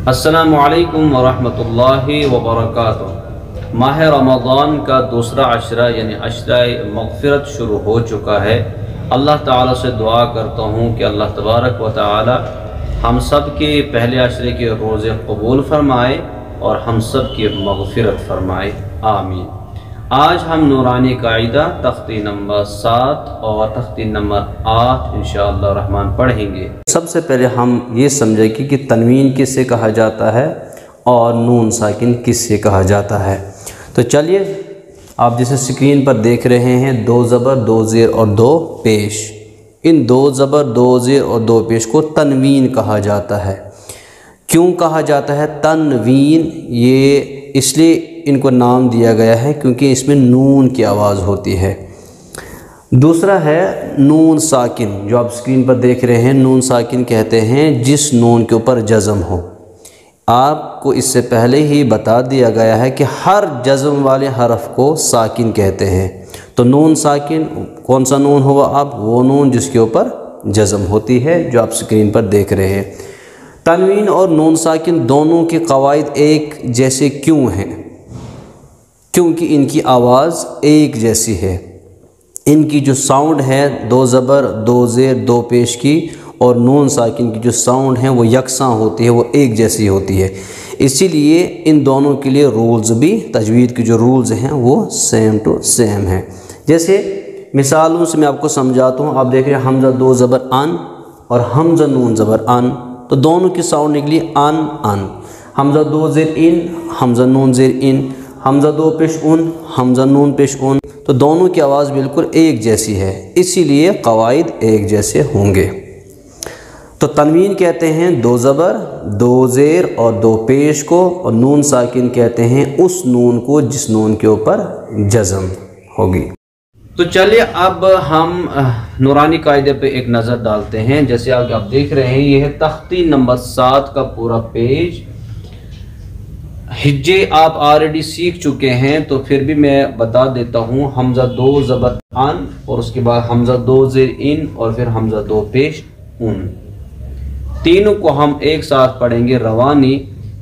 अस्सलामु अलैकुम वरहमतुल्लाहि वबरकातुहू। माह रमज़ान का दूसरा अशरा यानी अशरा मग़फ़िरत शुरू हो चुका है। अल्लाह ताला से दुआ करता हूँ कि अल्लाह तबारक व ताला हम सब के पहले अशरे के रोज़े कबूल फरमाए और हम सब की मग़फ़िरत फरमाए, आमीन। आज हम नूरानी कायदा तख्ती नंबर 7 और तख्ती नंबर 8 इंशाअल्लाह रहमान पढ़ेंगे। सबसे पहले हम ये समझेंगे कि तनवीन किससे कहा जाता है और नून साकिन किससे कहा जाता है। तो चलिए, आप जैसे स्क्रीन पर देख रहे हैं, 2 ज़बर 2 ज़ेर और 2 पेश। इन 2 ज़बर 2 ज़ेर और 2 पेश को तनवीन कहा जाता है। क्यों कहा जाता है तनवीन? ये इसलिए इनको नाम दिया गया है क्योंकि इसमें नून की आवाज़ होती है। दूसरा है नून साकिन, जो आप स्क्रीन पर देख रहे हैं। नून साकिन कहते हैं जिस नून के ऊपर जज़म हो। आपको इससे पहले ही बता दिया गया है कि हर जज़म वाले हरफ को साकिन कहते हैं। तो नून साकिन कौन सा नून हुआ? आप वो नून जिसके ऊपर जज़म होती है, जो आप स्क्रीन पर देख रहे हैं। तनवीन और नून साकिन दोनों के कवायद एक जैसे क्यों हैं? क्योंकि इनकी आवाज़ एक जैसी है। इनकी जो साउंड है 2 ज़बर 2 ज़ेर 2 पेश की और नून साकिन की जो साउंड है वो यकसां होती है, वो एक जैसी होती है। इसीलिए इन दोनों के लिए रूल्स भी, तजवीद के जो रूल्स हैं वो सेम टू सेम हैं। जैसे मिसालों से मैं आपको समझाता हूँ। आप देख रहे हैं हमज़ा 2 ज़बर अन और हमज़ा नून ज़बर अन, तो दोनों की साउंड निकली अन अन। हमज़ा 2 ज़ेर इन, हमज़ा नून ज़ेर इन, हमज़ा 2 पेश उन, हमज़ा नून पेश उन, तो दोनों की आवाज़ बिल्कुल एक जैसी है, इसीलिए कवायद एक जैसे होंगे। तो तनवीन कहते हैं 2 ज़बर 2 ज़ेर और 2 पेश को, और नून साकिन कहते हैं उस नून को जिस नून के ऊपर जज़म होगी। तो चलिए अब हम नूरानी कायदे पे एक नज़र डालते हैं। जैसे आप देख रहे हैं, ये है तख्ती नंबर 7 का पूरा पेज। हिज्जे आप ऑलरेडी सीख चुके हैं, तो फिर भी मैं बता देता हूँ। हमज़ा 2 ज़बर अन और उसके बाद हमज़ा 2 ज़ेर इन और फिर हमज़ा 2 पेश उन, तीनों को हम एक साथ पढ़ेंगे रवानी।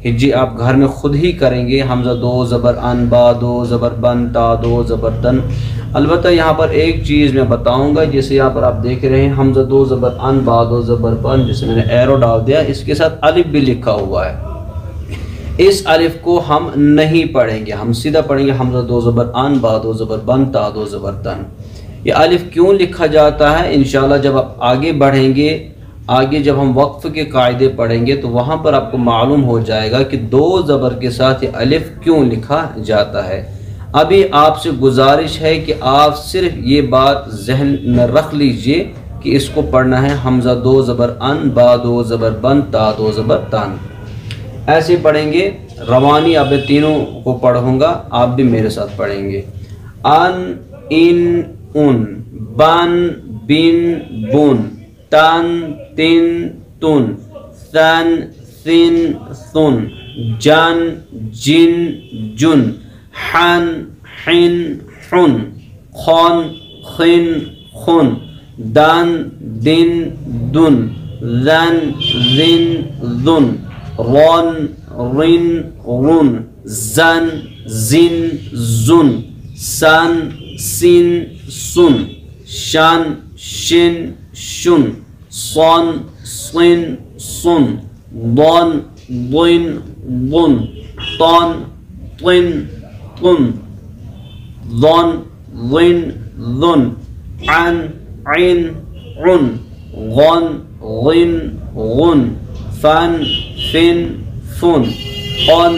हिज्जे आप घर में खुद ही करेंगे। हमज़ा 2 ज़बर अन, बा 2 ज़बर बन, ता 2 ज़बर तन। अलबत्ता यहाँ पर एक चीज़ मैं बताऊँगा। जैसे यहाँ पर आप देख रहे हैं हमज़ा 2 ज़बर अन, बा 2 ज़बर बन, जिसे मैंने एरो डाल दिया, इसके साथ अलिफ भी लिखा हुआ है। इस अलिफ को हम नहीं पढ़ेंगे, हम सीधा पढ़ेंगे हमज़ा 2 ज़बर अन, बा 2 ज़बर बन, ता 2 ज़बर तन। ये अलिफ क्यों लिखा जाता है? इंशाल्लाह जब आप आगे बढ़ेंगे, आगे जब हम वक्फ़ के कायदे पढ़ेंगे तो वहाँ पर आपको मालूम हो जाएगा कि 2 ज़बर के साथ ये अलिफ क्यों लिखा जाता है। अभी आपसे गुजारिश है कि आप सिर्फ ये बात जहन में रख लीजिए कि इसको पढ़ना है हमज़ा 2 ज़बर अन, बा 2 ज़बर बन, ता 2 ज़बर तन। ऐसे पढ़ेंगे रवानी। अब तीनों को पढ़ूंगा, आप भी मेरे साथ पढ़ेंगे। अन इन उन, बन बिन बुन, तन तिन तुन, सन सिन सुन, जन जिन जुन, हन हिन हुन, खौन खिन खुन, दन दिन दुन, ज़न जिन जुन, रौन रिन रुन, जन जिन जुन, सन सिन सुन, शान शिन शुन, सौन सिन सुन, दौन दिन बुन, तौन तिन तुन, दौन दिन दुन, अन इन उन, गौन गिन गुन, फन फिन फुन, कौन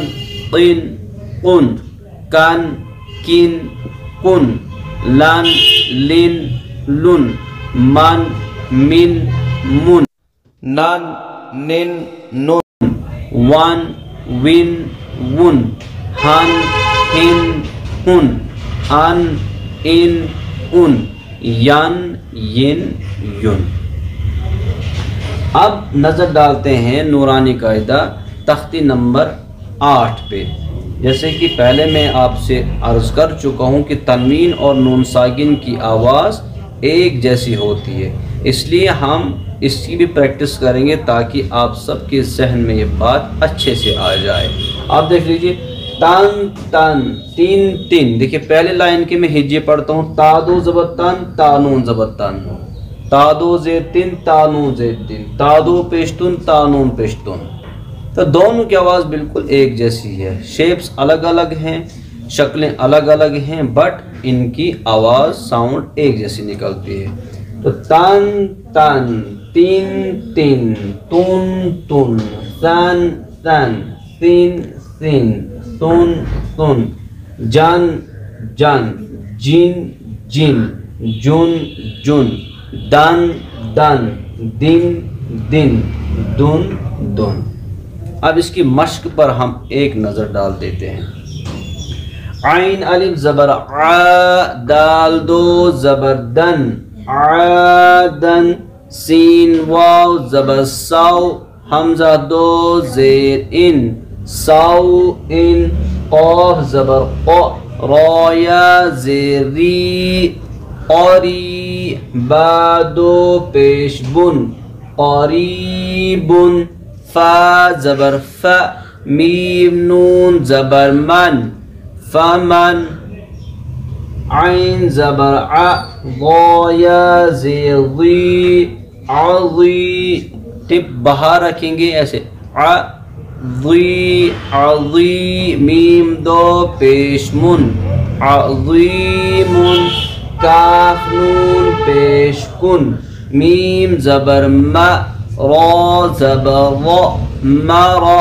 किन कुन, कान किन कुन, लन लिन लुन, मन मिन मुन, नन निन नुन, वन विन वुन, हन हिन हुन, अन इन उन, यन यिन युन। अब नज़र डालते हैं नूरानी कायदा तख्ती नंबर 8 पे। जैसे कि पहले मैं आपसे अर्ज़ कर चुका हूँ कि तनवीन और नून साकिन की आवाज़ एक जैसी होती है। इसलिए हम इसकी भी प्रैक्टिस करेंगे ताकि आप सबके जहन में ये बात अच्छे से आ जाए। आप देख लीजिए, तन तन, तीन तीन। देखिए पहले लाइन के मैं हिज्जे पढ़ता हूँ, तादो ज़बर तन, तानून ज़बर तन, तादो ज़ेर तीन, तानून ज़ेर तीन, तादो पेश्तुन, तानून पेश्तुन। तो दोनों की आवाज़ बिल्कुल एक जैसी है, शेप्स अलग अलग हैं, शक्लें अलग अलग हैं, बट इनकी आवाज़ साउंड एक जैसी निकलती है। तो तन तन, तीन तीन, तुन तुन, तन तन, तीन तीन, तुन तुन, जन जन, जिन जिन, जुन जुन, दन दन, दिन दिन, दुन दुन। अब इसकी मश्क पर हम एक नज़र डाल देते हैं। आइन अलिफ ज़बर आ, दाल दो ज़बर दन, आदन, सीन वाव ज़बर साव, हमज़ा दो ज़ेर इन, साव इन, क़ाफ ज़बर क़, राया ज़ेर री, क़री, बा दो पेश बुन, क़रीबुन, फा ज़बर फ़, मीम नून ज़बर मन, फमन, आइन ज़बर आ, ज़या ज़ेर ज़ी, अज़ी। टिप बाहर रखेंगे ऐसे, अज़ी अज़ी, मीम दो पेश मुन, अज़ीमुन, काफ नून पेश कुन, मीम ज़बर मा, रा ज़बर र, मरा,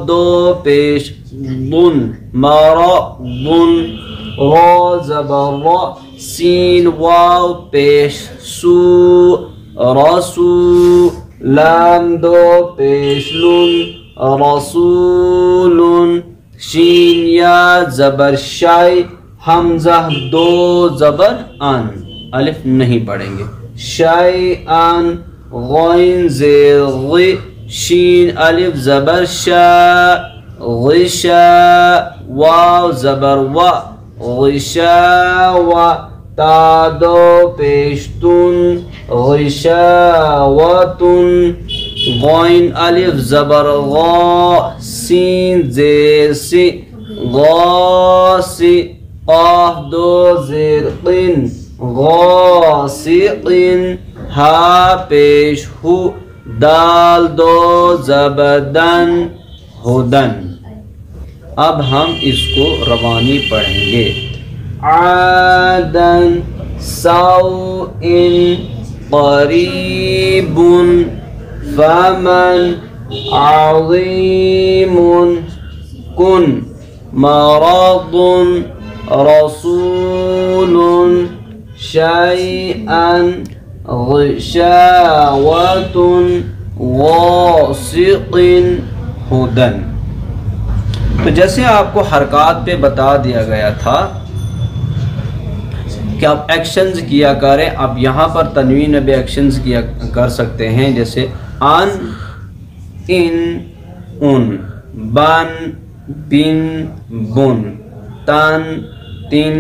दो पेश दुन, मरा दुन, रा ज़बर र, सीन वाव पेश सू, रसू, लाम दो पेश लुन, रसूलुन, शीन या ज़बर शाय, हमज़ा दो ज़बर अन, अलिफ नहीं पढ़ेंगे, शाय अन, गैन ज़ेर ग़ी, शीन अलिफ ज़बर शा, ग़िशा, वाव ज़बर वा, ग़िशावा, ता दो पेश तुन, ग़िशावतुन, गैन अलिफ ज़बर ग़ा, सीन ज़ेर सी, गासी, क़ाफ दो ज़ेर क़िन, गासिक़िन, हा पेश हु, दाल दो ज़बर दन, हुदन। अब हम इसको रवानी पढ़ेंगे। आदन, साउइन, क़रीबुन, फमन, अज़ीमुन, कुन, मरदुन, रसूलुन, शैअन, ग़िशावतुन, गासिक़िन, हुदन। तो जैसे आपको हरकात पे बता दिया गया था कि आप एक्शंस किया करें, आप यहाँ पर तनवीन में भी एक्शंस किया कर सकते हैं, जैसे अन, इन, उन, बन, बिन, बुन, तन, तिन,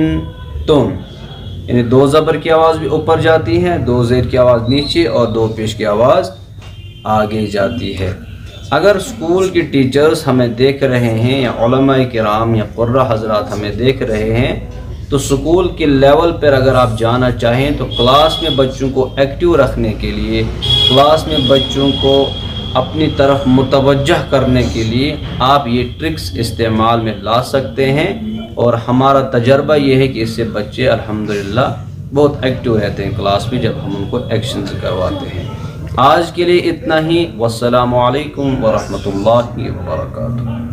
तुम। यानी दो ज़बर की आवाज़ भी ऊपर जाती है, दो ज़ेर की आवाज़ नीचे और दो पेश की आवाज़ आगे जाती है। अगर स्कूल के टीचर्स हमें देख रहे हैं या उलमाए किराम या कुर्रा हज़रात हमें देख रहे हैं, तो स्कूल के लेवल पर अगर आप जाना चाहें तो क्लास में बच्चों को एक्टिव रखने के लिए, क्लास में बच्चों को अपनी तरफ मुतवज्जह करने के लिए आप ये ट्रिक्स इस्तेमाल में ला सकते हैं। और हमारा तजर्बा ये है कि इससे बच्चे अल्हम्दुलिल्लाह बहुत एक्टिव रहते हैं क्लास में जब हम उनको एक्शन करवाते हैं। आज के लिए इतना ही। वस्सलामु अलैकुम वरहमतुल्लाहि वबरकातुहू।